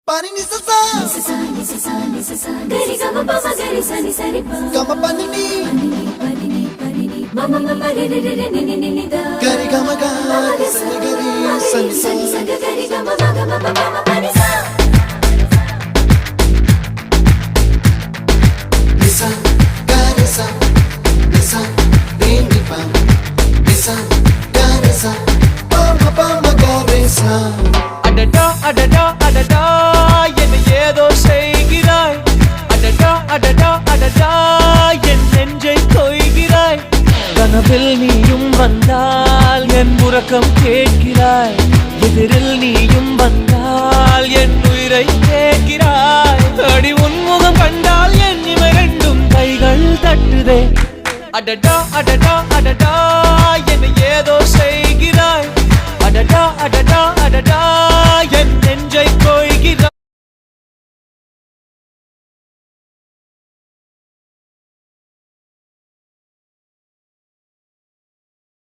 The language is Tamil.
Pani ni sa sa gari ga ma pa ma gari sa ni sa ri pa ga ma pa ni ma ma ma pa re re re re ni ni da gari ga ma ga sa ni gari sa ni sa gari ga ma ga ma pa ma pa ni sa ni sa gari sa re ni pa ni sa gari sa pa ma gari sa adada adada adada என்ன ஏதோ செய்கிறாய் அடடா அடடா அடடா என் நெஞ்சை கொய்கிறாய் கனவில் நீயும் வந்தால் என் உறக்கம் கேட்கிறாய் எதிரில் நீயும் வந்தால் என் உயிரை கேட்கிறாய் அடி உன்முகம் கண்டால் என் இமை ரெண்டும் கைகள் தட்டுதே அடடா அடடா அடடா என்ன ஏதோ செய்கிறாய் அடடா அடடா அடடா என் நெஞ்சை